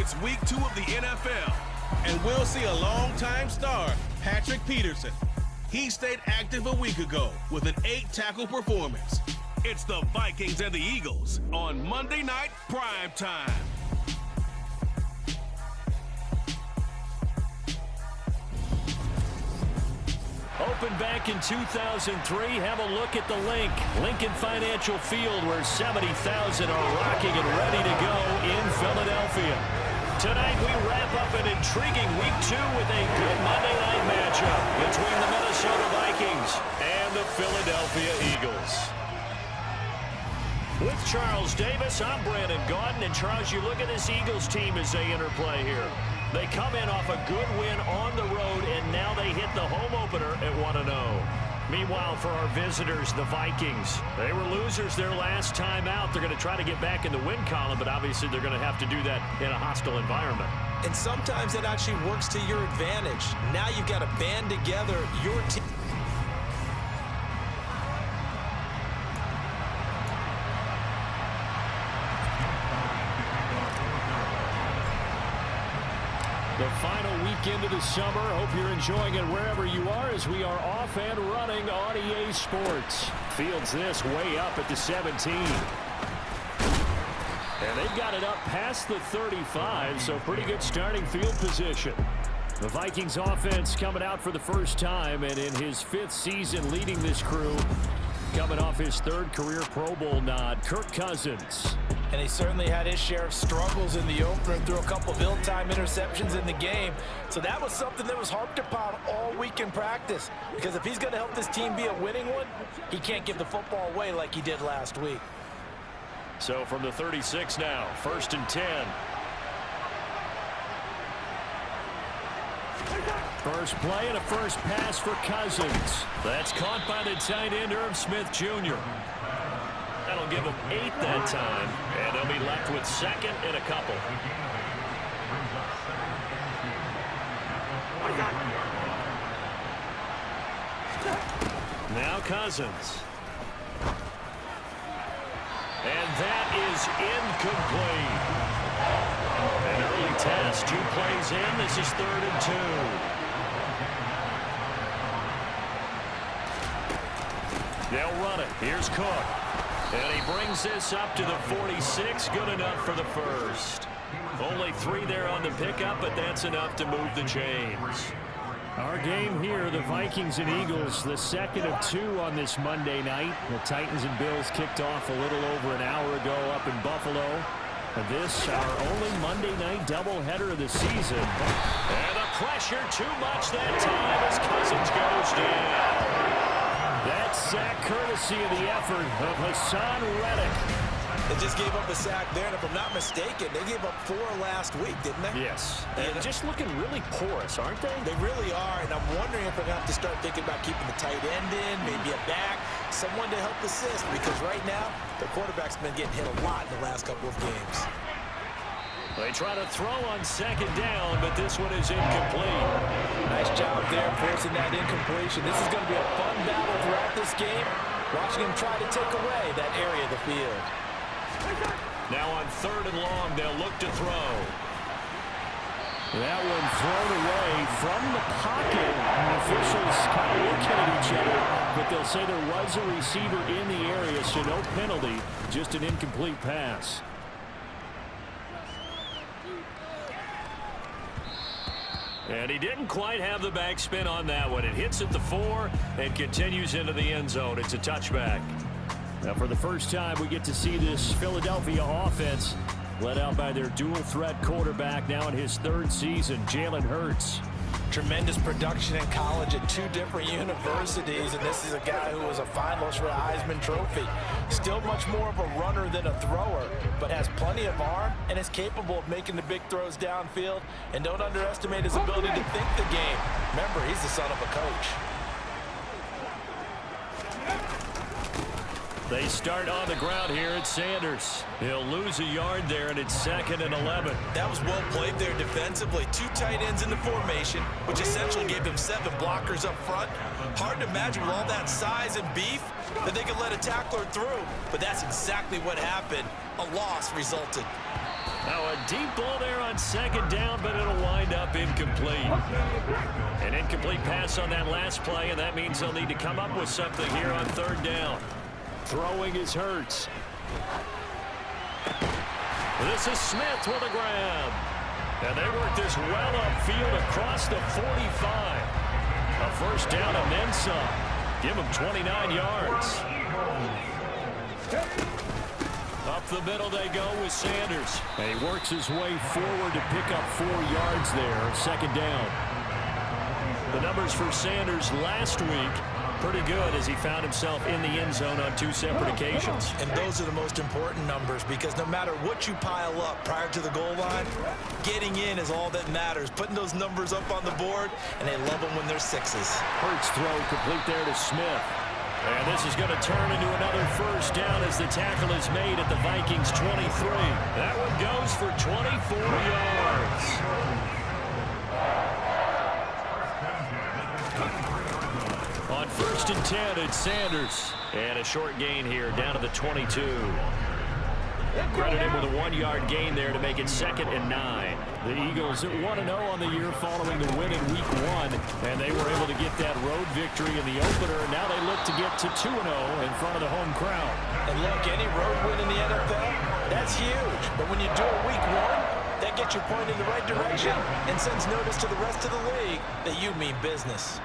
It's week 2 of the NFL, and we'll see a longtime star, Patrick Peterson. He stayed active a week ago with an 8-tackle performance. It's the Vikings and the Eagles on Monday Night Prime Time. Opened back in 2003. Have a look at the Lincoln Financial Field, where 70,000 are rocking and ready to go in Philadelphia. Tonight we wrap up an intriguing week 2 with a good Monday night matchup between the Minnesota Vikings and the Philadelphia Eagles. With Charles Davis, I'm Brandon Gaudin. And Charles, you look at this Eagles team as they interplay here. They come in off a good win on the road, and now they hit the home opener at 1-0. Meanwhile, for our visitors, the Vikings, they were losers their last time out. They're going to try to get back in the win column, but obviously they're going to have to do that in a hostile environment. And sometimes that actually works to your advantage. Now you've got to band together your team. The final weekend of the summer. Hope you're enjoying it wherever you are, as we are off and running on EA Sports. Fields this way up at the 17. And they've got it up past the 35, so pretty good starting field position. The Vikings offense coming out for the first time, and in his 5th season leading this crew, coming off his 3rd career Pro Bowl nod, Kirk Cousins. And he certainly had his share of struggles in the opener, threw a couple of ill-timed interceptions in the game. So that was something that was harped upon all week in practice. Because if he's going to help this team be a winning one, he can't give the football away like he did last week. So from the 36 now, 1st and 10. First play and a first pass for Cousins. That's caught by the tight end, Irv Smith Jr. That'll give him 8 that time, and they'll be left with 2nd and a couple. Now Cousins. And that is incomplete. An early test, 2 plays in. This is 3rd and 2. They'll run it. Here's Cook. And he brings this up to the 46. Good enough for the first. Only 3 there on the pickup, but that's enough to move the chains. Our game here, the Vikings and Eagles, the 2nd of 2 on this Monday night. The Titans and Bills kicked off a little over an hour ago up in Buffalo. And this, our only Monday night doubleheader of the season. And the pressure too much that time as Cousins goes down. That sack courtesy of the effort of Hassan Reddick. They just gave up a sack there, and if I'm not mistaken, they gave up 4 last week, didn't they? Yes. And just looking really porous, aren't they? They really are, and I'm wondering if they're going to have to start thinking about keeping the tight end in, maybe a back, someone to help assist, because right now, the quarterback's been getting hit a lot in the last couple of games. They try to throw on 2nd down, but this one is incomplete. Nice job there forcing that incompletion. This is going to be a fun battle throughout this game, watching him try to take away that area of the field. Now on 3rd and long, they'll look to throw. That one thrown away from the pocket. And the officials kind of looking at each other, but they'll say there was a receiver in the area, so no penalty, just an incomplete pass. And he didn't quite have the backspin on that one. It hits at the 4 and continues into the end zone. It's a touchback. Now, for the first time, we get to see this Philadelphia offense led out by their dual-threat quarterback, now in his 3rd season, Jalen Hurts. Tremendous production in college at 2 different universities, and this is a guy who was a finalist for the Heisman Trophy. Still much more of a runner than a thrower, but has plenty of arm and is capable of making the big throws downfield. And don't underestimate his ability to think the game. Remember, he's the son of a coach. They start on the ground here at Sanders. He'll lose a yard there, and it's 2nd and 11. That was well played there defensively. 2 tight ends in the formation, which essentially gave them 7 blockers up front. Hard to imagine with all that size and beef that they could let a tackler through, but that's exactly what happened. A loss resulted. Now a deep ball there on second down, but it'll wind up incomplete. An incomplete pass on that last play, and that means they'll need to come up with something here on third down. Throwing is Hurts. This is Smith with a grab. And they work this well upfield across the 45. A first down and then some. Give him 29 yards. Up the middle they go with Sanders. And he works his way forward to pick up 4 yards there. Second down. The numbers for Sanders last week, pretty good as he found himself in the end zone on 2 separate occasions. And those are the most important numbers because no matter what you pile up prior to the goal line, getting in is all that matters. Putting those numbers up on the board, and they love them when they're 6s. Hurts throw complete there to Smith. And this is going to turn into another first down as the tackle is made at the Vikings 23. That one goes for 24 yards. On 1st and 10, it's Sanders. And a short gain here down to the 22. Credit him with a 1-yard gain there to make it 2nd and 9. The Eagles 1-0 on the year following the win in Week 1. And they were able to get that road victory in the opener. Now they look to get to 2-0 in front of the home crowd. And look, any road win in the NFL, that's huge. But when you do it Week 1, that gets your point in the right direction and sends notice to the rest of the league that you mean business.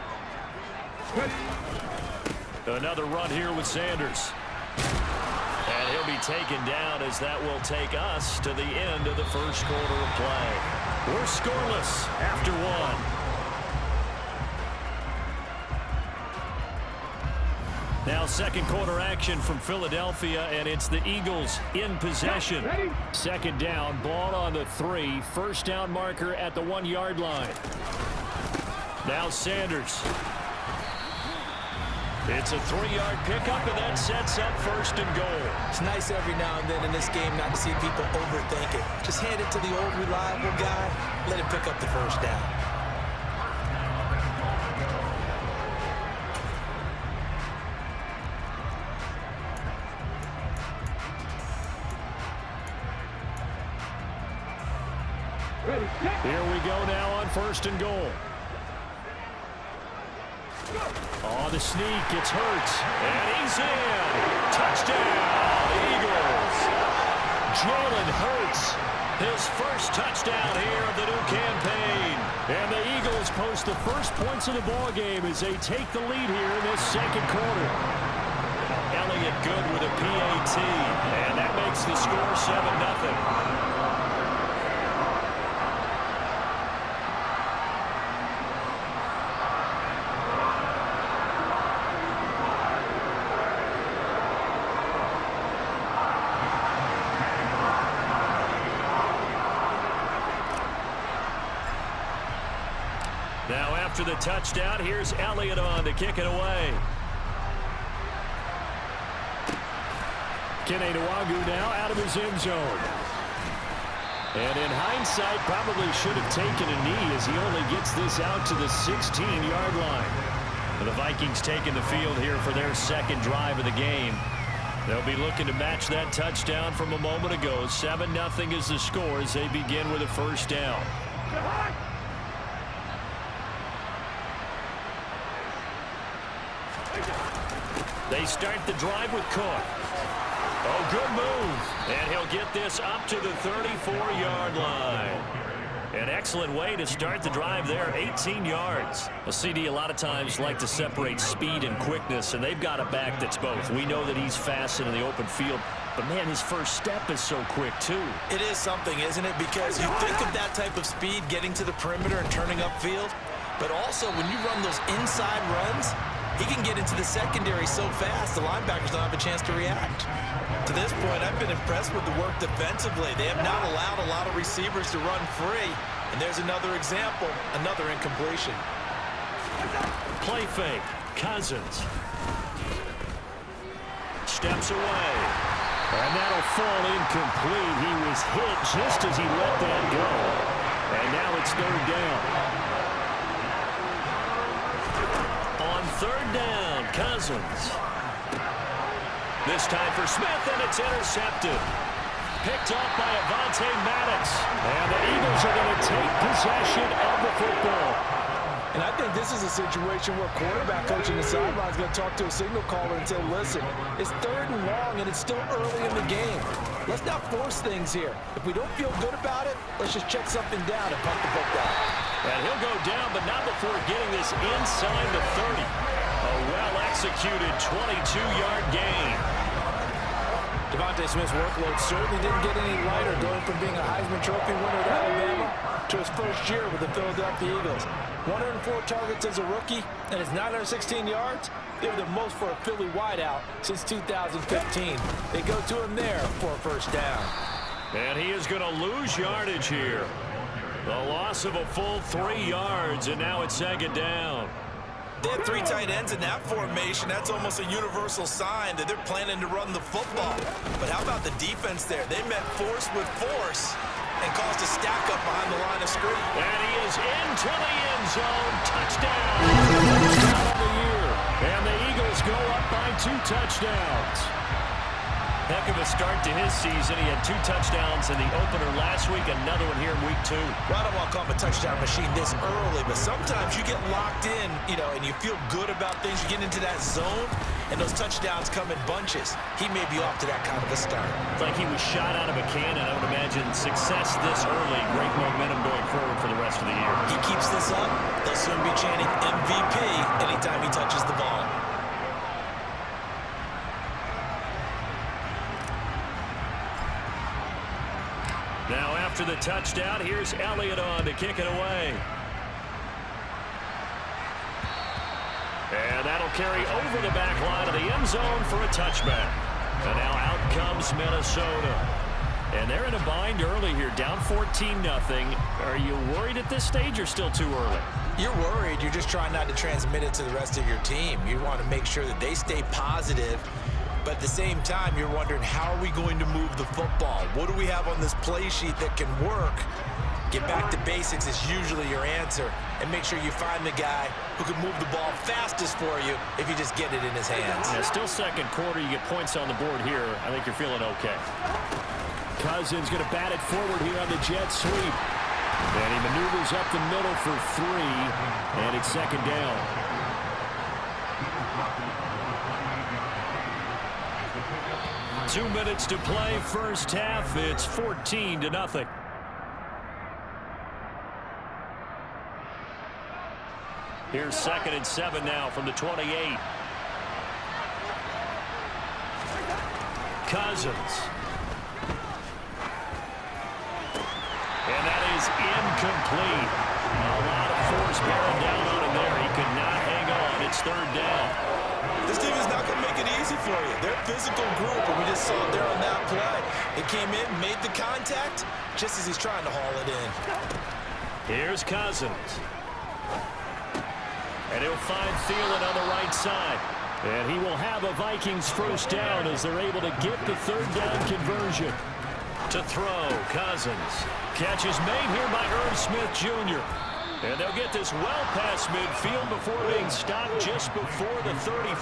Another run here with Sanders. And he'll be taken down as that will take us to the end of the first quarter of play. We're scoreless after 1. Now second quarter action from Philadelphia, and it's the Eagles in possession. Second down, ball on the 3. First down marker at the 1-yard line. Now Sanders. It's a 3-yard pickup, and that sets up 1st and goal. It's nice every now and then in this game not to see people overthink it. Just hand it to the old reliable guy, let him pick up the first down. Here we go now on 1st and goal. Oh, the sneak, it's Hurts, and he's in. Touchdown, Eagles. Jalen Hurts, his first touchdown here of the new campaign. And the Eagles post the first points of the ball game as they take the lead here in this second quarter. Elliott good with a PAT, and that makes the score 7-0. Now after the touchdown, here's Elliott on to kick it away. Kene Nwagu now out of his end zone. And in hindsight, probably should have taken a knee as he only gets this out to the 16-yard line. The Vikings taking the field here for their second drive of the game. They'll be looking to match that touchdown from a moment ago. 7-0 is the score as they begin with a first down. They start the drive with Cook. Oh, good move. And he'll get this up to the 34-yard line. An excellent way to start the drive there, 18 yards. A CD a lot of times like to separate speed and quickness, and they've got a back that's both. We know that he's fast in the open field, but, man, his first step is so quick, too. It is something, isn't it? Because you think of that type of speed getting to the perimeter and turning upfield, but also when you run those inside runs, he can get into the secondary so fast the linebackers don't have a chance to react. To this point, I've been impressed with the work defensively. They have not allowed a lot of receivers to run free. And there's another example, another incompletion. Play fake, Cousins. Steps away. And that'll fall incomplete. He was hit just as he let that go. And now it's third down. On third down, Cousins. This time for Smith, and it's intercepted. picked off by Avonte Maddox. And the Eagles are going to take possession of the football. And I think this is a situation where quarterback coach in the sideline is going to talk to a signal caller and say, listen, it's 3rd and long and it's still early in the game. Let's not force things here. If we don't feel good about it, let's just check something down and punt the football. And he'll go down, but not before getting this inside the 30. A well-executed 22-yard gain. Devontae Smith's workload certainly didn't get any lighter going from being a Heisman Trophy winner at Alabama to his first year with the Philadelphia Eagles. 104 targets as a rookie, and his 916 yards, they were the most for a Philly wideout since 2015. They go to him there for a first down. And he is going to lose yardage here. The loss of a full 3 yards, and now it's 2nd down. They have 3 tight ends in that formation. That's almost a universal sign that they're planning to run the football. But how about the defense there? They met force with force and caused a stack up behind the line of scrimmage. And he is into the end zone. Touchdown. Touchdown of the year. And the Eagles go up by 2 touchdowns. Heck of a start to his season. He had 2 touchdowns in the opener last week, another one here in week 2. Well, I don't want to call him a touchdown machine this early, but sometimes you get locked in, and you feel good about things. You get into that zone, and those touchdowns come in bunches. He may be off to that kind of a start. It's like he was shot out of a cannon. I would imagine success this early, great momentum going forward for the rest of the year. He keeps this up, they'll soon be chanting MVP anytime he touches the ball. Now after the touchdown, here's Elliott on to kick it away. And that'll carry over the back line of the end zone for a touchback. And now out comes Minnesota. And they're in a bind early here, down 14-0. Are you worried at this stage or still too early? You're worried. You're just trying not to transmit it to the rest of your team. You want to make sure that they stay positive. But at the same time, you're wondering, how are we going to move the football? What do we have on this play sheet that can work? Get back to basics is usually your answer. And make sure you find the guy who can move the ball fastest for you if you just get it in his hands. Yeah, still 2nd quarter. You get points on the board here. I think you're feeling okay. Cousins going to bat it forward here on the jet sweep. And he maneuvers up the middle for 3. And it's 2nd down. Two minutes to play, first half. It's 14-0. Here's 2nd and 7 now from the 28. Cousins. And that is incomplete. A lot of force bearing down on him there. He could not hang on. It's 3rd down. This team is not going to make it easy for you. They're a physical group, and we just saw it there on that play. They came in, made the contact, just as he's trying to haul it in. Here's Cousins. And he'll find Thielen on the right side. And he will have a Vikings first down as they're able to get the 3rd down conversion. To throw, Cousins. Catch is made here by Irv Smith Jr. And they'll get this well past midfield before being stopped just before the 35.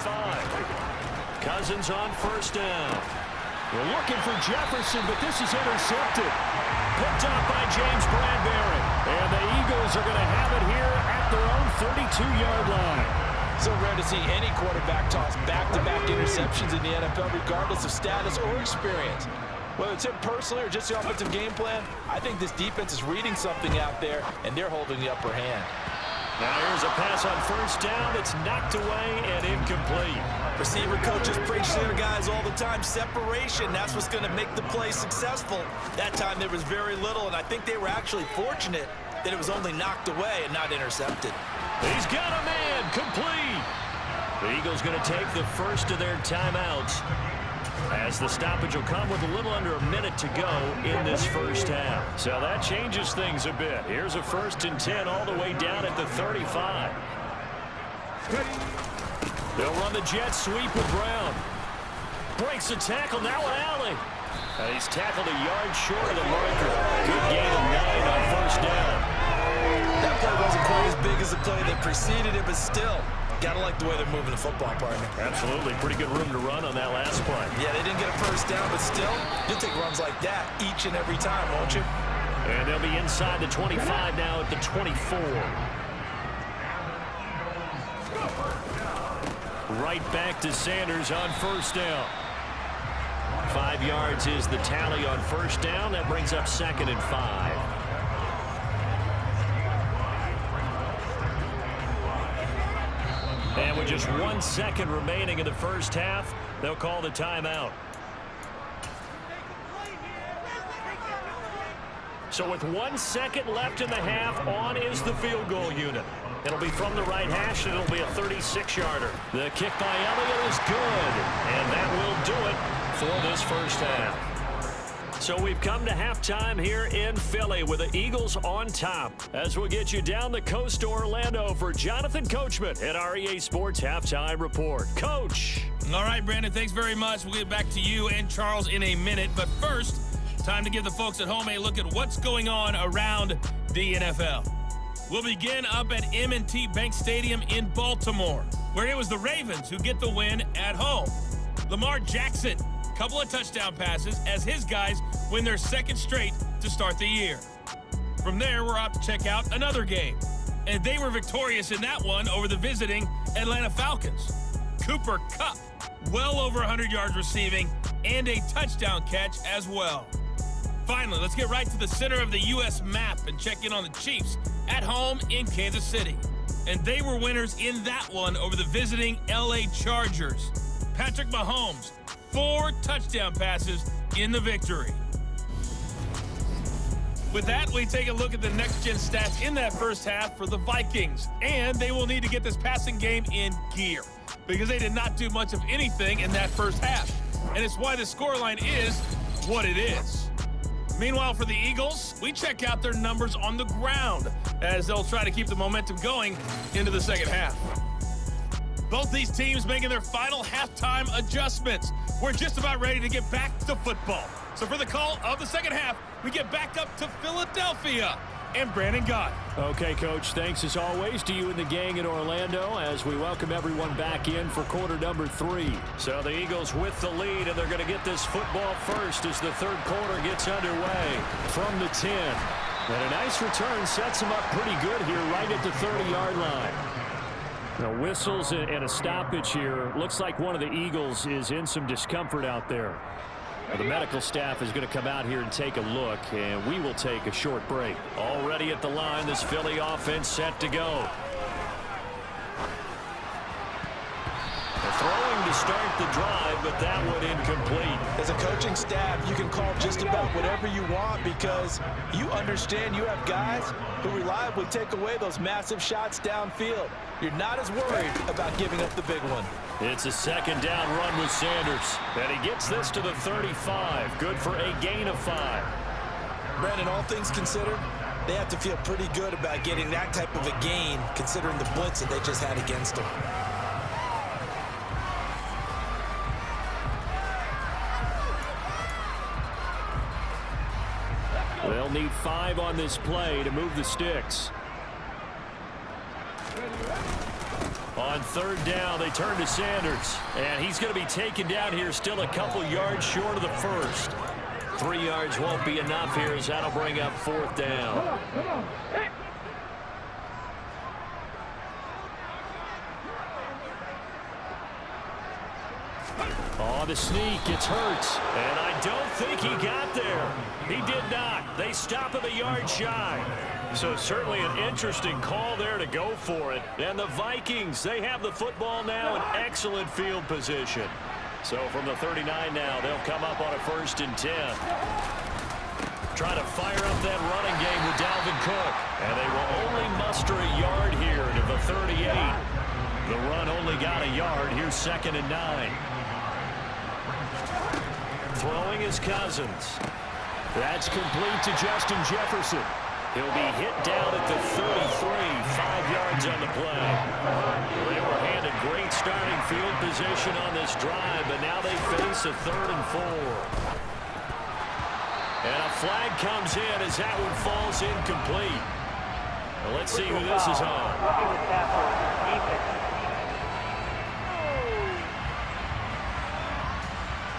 Cousins on first down. We're looking for Jefferson, but this is intercepted. Picked up by James Bradbury. And the Eagles are going to have it here at their own 32-yard line. So rare to see any quarterback toss back-to-back interceptions in the NFL, regardless of status or experience. Whether it's him personally or just the offensive game plan, I think this defense is reading something out there, and they're holding the upper hand. Now here's a pass on first down. It's knocked away and incomplete. Receiver coaches preach to their guys all the time. Separation, that's what's going to make the play successful. That time there was very little, and I think they were actually fortunate that it was only knocked away and not intercepted. He's got a man, complete. The Eagles going to take the first of their timeouts, as the stoppage will come with a little under a minute to go in this first half. So that changes things a bit. Here's a 1st and 10 all the way down at the 35. They'll run the jet sweep with Brown. Breaks the tackle, now an alley. And he's tackled a yard short of the marker. Good gain of 9 on first down. That play wasn't quite as big as the play that preceded it, but still, Gotta like the way they're moving the football, partner. Absolutely. Pretty good room to run on that last play. Yeah, they didn't get a first down, but still, you'll take runs like that each and every time, won't you? And they'll be inside the 25 now at the 24. Right back to Sanders on first down. 5 yards is the tally on first down. That brings up 2nd and 5. And with just 1 second remaining in the first half, they'll call the timeout. So with 1 second left in the half, on is the field goal unit. It'll be from the right hash, and it'll be a 36-yarder. The kick by Elliott is good, and that will do it for this first half. So we've come to halftime here in Philly with the Eagles on top. As we'll get you down the coast to Orlando for Jonathan Coachman at our EA Sports Halftime Report. Coach. All right, Brandon, thanks very much. We'll get back to you and Charles in a minute. But first, time to give the folks at home a look at what's going on around the NFL. We'll begin up at M&T Bank Stadium in Baltimore, where it was the Ravens who get the win at home. Lamar Jackson, couple of touchdown passes as his guys win their second straight to start the year. From there, we're off to check out another game, and they were victorious in that one over the visiting Atlanta Falcons. Cooper Kupp, well over 100 yards receiving and a touchdown catch as well. Finally, let's get right to the center of the U.S. map and check in on the Chiefs at home in Kansas City. And they were winners in that one over the visiting L.A. Chargers. Patrick Mahomes, 4 touchdown passes in the victory. With that, we take a look at the next-gen stats in that first half for the Vikings. And they will need to get this passing game in gear because they did not do much of anything in that first half. And it's why the scoreline is what it is. Meanwhile, for the Eagles, we check out their numbers on the ground as they'll try to keep the momentum going into the second half. Both these teams making their final halftime adjustments. We're just about ready to get back to football. So for the call of the second half, we get back up to Philadelphia and Brandon Gott. Okay, Coach, thanks as always to you and the gang in Orlando as we welcome everyone back in for quarter number 3. So the Eagles with the lead, and they're going to get this football first as the third quarter gets underway from the 10. And a nice return sets them up pretty good here right at the 30-yard line. Now whistles and a stoppage here. Looks like one of the Eagles is in some discomfort out there. The medical staff is going to come out here and take a look, and we will take a short break. Already at the line, this Philly offense set to go. Throwing to start the drive, but that one incomplete. As a coaching staff, you can call just about whatever you want because you understand you have guys who reliably take away those massive shots downfield. You're not as worried about giving up the big one. It's a second down run with Sanders, and he gets this to the 35. Good for a gain of 5. Brandon, all things considered, they have to feel pretty good about getting that type of a gain considering the blitz that they just had against them. They'll need 5 on this play to move the sticks. On third down, they turn to Sanders, and he's going to be taken down here still a couple yards short of the first. 3 yards won't be enough here as that'll bring up fourth down. Oh, the sneak, it's Hurts, and I don't think he got there. He did not. They stop at the yard shy. So certainly an interesting call there to go for it. And the Vikings, they have the football now in excellent field position. So from the 39 now, they'll come up on a 1st and 10. Try to fire up that running game with Dalvin Cook. And they will only muster a yard here to the 38. The run only got a yard. Here's 2nd and 9. Throwing is Cousins. That's complete to Justin Jefferson. He'll be hit down at the 33, 5 yards on the play. They were handed great starting field position on this drive, but now they face a 3rd and 4. And a flag comes in as that one falls incomplete. Well, let's see who this is on.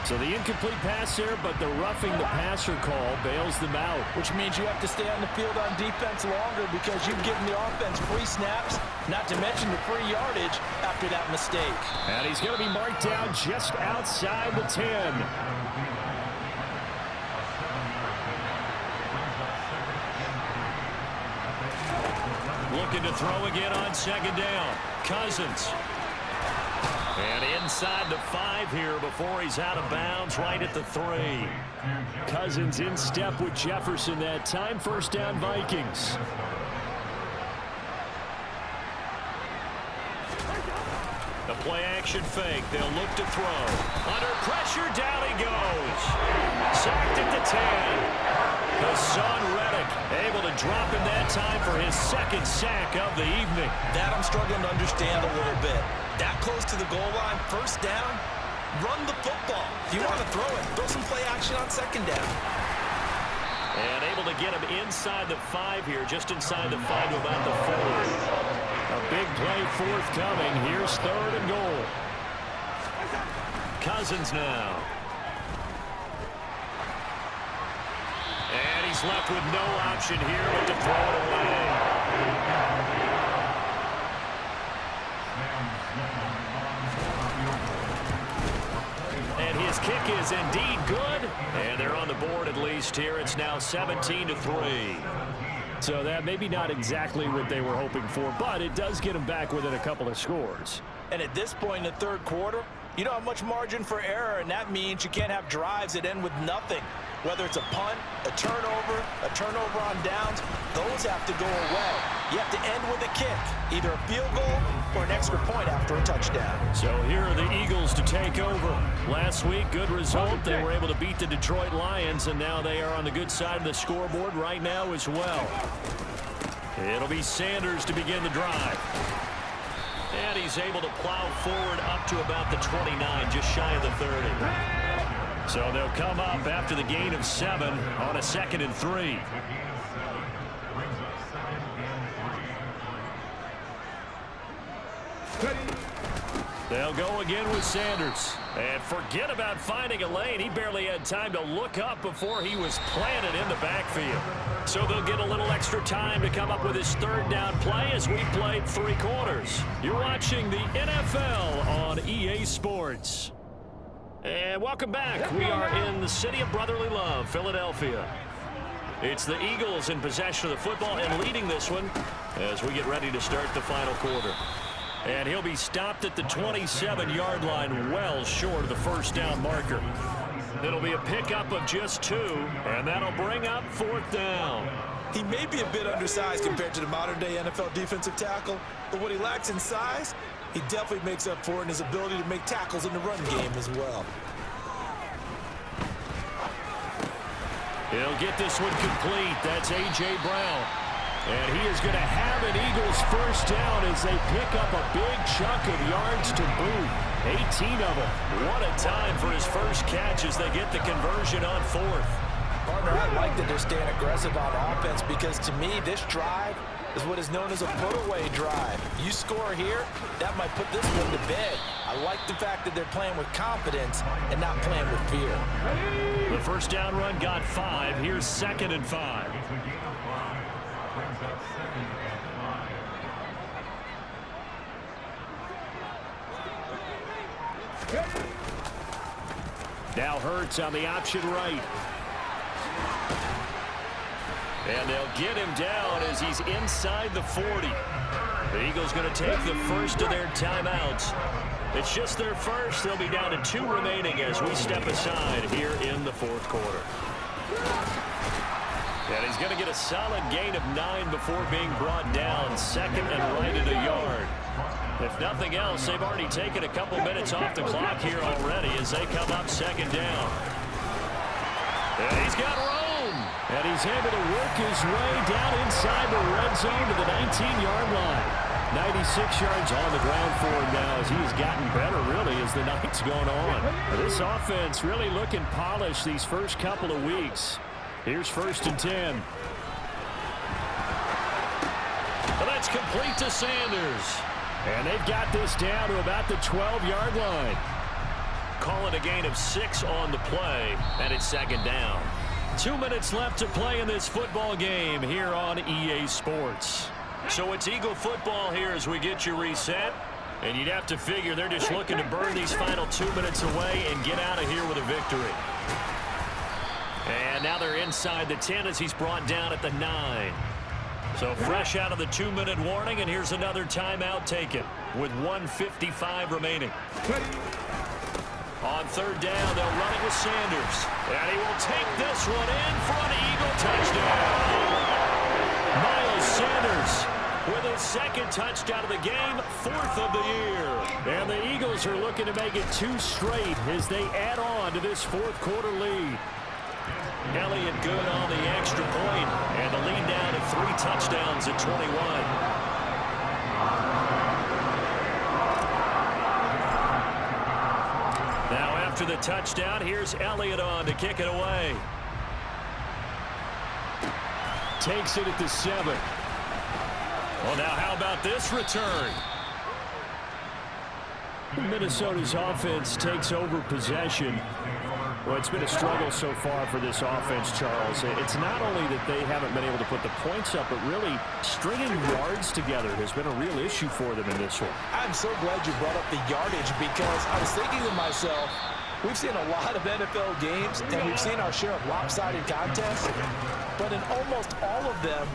So the incomplete pass there, but the roughing the passer call bails them out. Which means you have to stay on the field on defense longer because you've given the offense free snaps, not to mention the free yardage after that mistake. And he's going to be marked down just outside the 10. Looking to throw again on second down. Cousins. And inside the 5 here before he's out of bounds right at the 3. Cousins in step with Jefferson that time. First down Vikings. The play action fake. They'll look to throw. Under pressure, down he goes. Sacked at the 10. Hassan Reddick able to drop him that time for his second sack of the evening. That I'm struggling to understand a little bit. That close to the goal line, first down, run the football. If you want to throw it, throw some play action on second down. And able to get him inside the 5 here, just inside the 5 to about the 4. A big play forthcoming. Here's third and goal. Cousins now. And he's left with no option here but to throw it away. And his kick is indeed good. And they're on the board at least here. It's now 17-3. So that maybe not exactly what they were hoping for, but it does get them back within a couple of scores. And at this point in the third quarter, you don't have much margin for error, and that means you can't have drives that end with nothing. Whether it's a punt, a turnover on downs, those have to go away. You have to end with a kick, either a field goal or an extra point after a touchdown. So here are the Eagles to take over. Last week, good result. They were able to beat the Detroit Lions, and now they are on the good side of the scoreboard right now as well. It'll be Sanders to begin the drive. And he's able to plow forward up to about the 29, just shy of the 30. So they'll come up after the gain of 7 on a 2nd and 3. They'll go again with Sanders. And forget about finding a lane. He barely had time to look up before he was planted in the backfield. So they'll get a little extra time to come up with his third down play as we played 3 quarters. You're watching the NFL on EA Sports. And welcome back. We are in the city of brotherly love, Philadelphia. It's the Eagles in possession of the football and leading this one as we get ready to start the final quarter. And he'll be stopped at the 27-yard line, well short of the first down marker. It'll be a pickup of just 2, and that'll bring up 4th down. He may be a bit undersized compared to the modern-day NFL defensive tackle, but what he lacks in size, he definitely makes up for it in his ability to make tackles in the run game as well. He'll get this one complete. That's A.J. Brown. And he is going to have an Eagles first down as they pick up a big chunk of yards to boot. 18 of them. What a time for his first catch as they get the conversion on 4th. Partner, I like that they're staying aggressive on offense because to me, this drive is what is known as a put-away drive. You score here, that might put this one to bed. I like the fact that they're playing with confidence and not playing with fear. The first down run got 5. Here's 2nd and 5. Now Hurts on the option right. And they'll get him down as he's inside the 40. The Eagles going to take the first of their timeouts. It's just their first. They'll be down to 2 remaining as we step aside here in the 4th quarter. And he's going to get a solid gain of 9 before being brought down. 2nd and right at a yard. If nothing else, they've already taken a couple minutes off the clock here already as they come up 2nd down. And he's got room. And he's able to work his way down inside the red zone to the 19-yard line. 96 yards on the ground for him now as he has gotten better, really, as the night's going on. This offense really looking polished these first couple of weeks. Here's 1st and 10. Well, that's complete to Sanders. And they've got this down to about the 12-yard line. call it a gain of 6 on the play, and it's second down. 2 minutes left to play in this football game here on EA Sports. So it's Eagle football here as we get you reset. And you'd have to figure they're just looking to burn these final 2 minutes away and get out of here with a victory. And now they're inside the 10 as he's brought down at the 9. So fresh out of the 2-minute warning, and here's another timeout taken with 1:55 remaining. On third down, they'll run it with Sanders. And he will take this one in for an Eagle touchdown. Miles Sanders with his second touchdown of the game, 4th of the year. And the Eagles are looking to make it 2 straight as they add on to this 4th quarter lead. Elliott good on the extra point, and the lead down to 3 touchdowns at 21. Now after the touchdown, here's Elliott on to kick it away. Takes it at the 7. Well, now how about this return? Minnesota's offense takes over possession. Well, it's been a struggle so far for this offense, Charles. It's not only that they haven't been able to put the points up, but really stringing yards together has been a real issue for them in this one. I'm so glad you brought up the yardage because I was thinking to myself, we've seen a lot of NFL games, and we've seen our share of lopsided contests, but in almost all of them,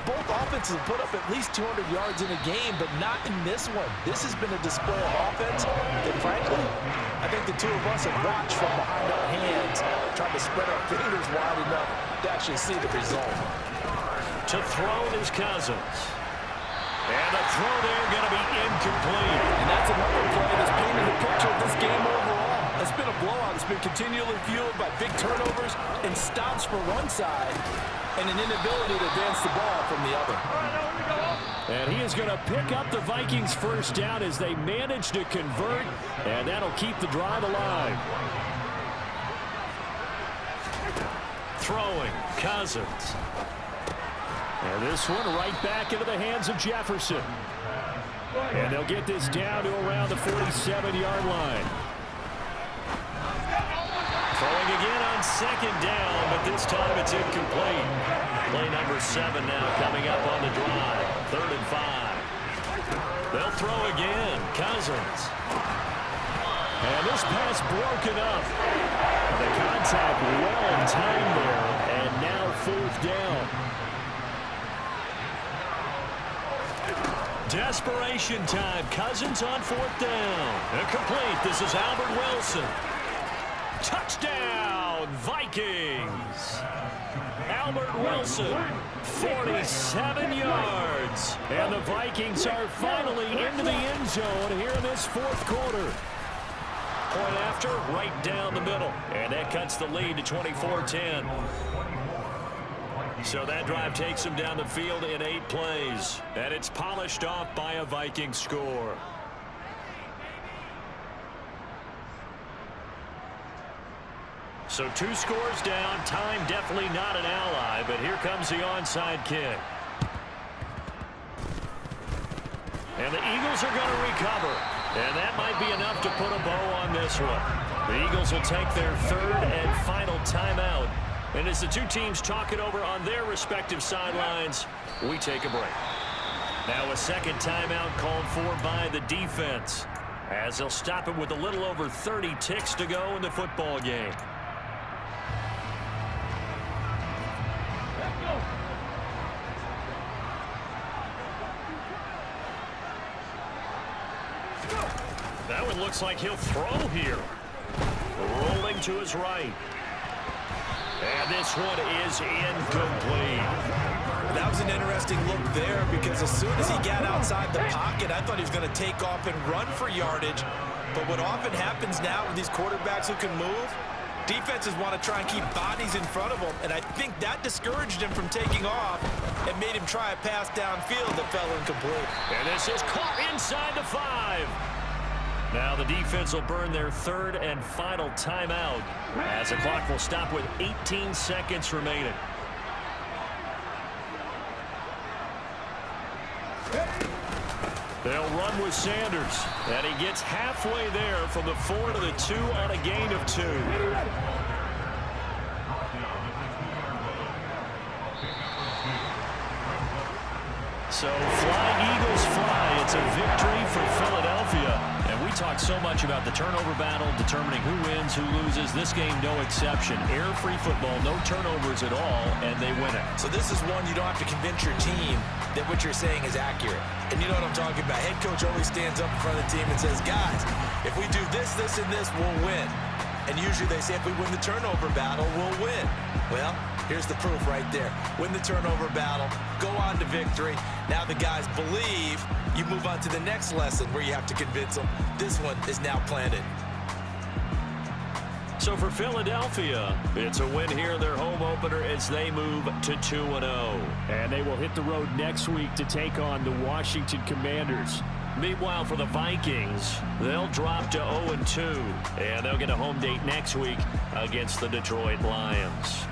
both offenses put up at least 200 yards in a game, but not in this one. This has been a display of offense that, frankly, I think the two of us have watched from behind our hands, trying to spread our fingers wide enough to actually see the result. To throw is Cousins. And the throw there going to be incomplete. And that's another play that's painted the picture of this game overall. It's been a blowout. It's been continually fueled by big turnovers and stops for one side and an inability to advance the ball from the other. And he is going to pick up the Vikings' first down as they manage to convert, and that'll keep the drive alive. Throwing, Cousins. And this one right back into the hands of Jefferson. And they'll get this down to around the 47-yard line. Throwing again on second down, but this time it's incomplete. Play number 7 now coming up on the drive. 3rd and 5. They'll throw again. Cousins. And this pass broken up. The contact well timed there, and now 4th down. Desperation time. Cousins on 4th down. Incomplete. This is Albert Wilson. Touchdown, Vikings. Albert Wilson, 47 yards. And the Vikings are finally into the end zone here in this 4th quarter. Point after, right down the middle. And that cuts the lead to 24-10. So that drive takes them down the field in 8 plays. And it's polished off by a Viking score. So 2 scores down. Time definitely not an ally, but here comes the onside kick. And the Eagles are going to recover. And that might be enough to put a bow on this one. The Eagles will take their 3rd and final timeout. And as the two teams talk it over on their respective sidelines, we take a break. Now a second timeout called for by the defense, as they'll stop it with a little over 30 ticks to go in the football game. That one looks like he'll throw here. Rolling to his right. And this one is incomplete. That was an interesting look there because as soon as he got outside the pocket, I thought he was going to take off and run for yardage. But what often happens now with these quarterbacks who can move, defenses want to try and keep bodies in front of them, and I think that discouraged him from taking off and made him try a pass downfield that fell incomplete. And this is caught inside the 5. Now the defense will burn their 3rd and final timeout as the clock will stop with 18 seconds remaining. They'll run with Sanders, and he gets halfway there from the 4 to the 2 on a gain of 2. So fly, Eagles fly. It's a victory for Philadelphia. And we talk so much about the turnover battle, determining who wins, who loses. This game, no exception. Air-free football, no turnovers at all, and they win it. So this is one you don't have to convince your team that what you're saying is accurate. And you know what I'm talking about. Head coach always stands up in front of the team and says, guys, if we do this, this, and this, we'll win. And usually they say if we win the turnover battle, we'll win. Well, here's the proof right there. Win the turnover battle, go on to victory. Now the guys believe. You move on to the next lesson where you have to convince them. This one is now planted. So for Philadelphia, it's a win here in their home opener as they move to 2-0. And they will hit the road next week to take on the Washington Commanders. Meanwhile, for the Vikings, they'll drop to 0-2, and they'll get a home date next week against the Detroit Lions.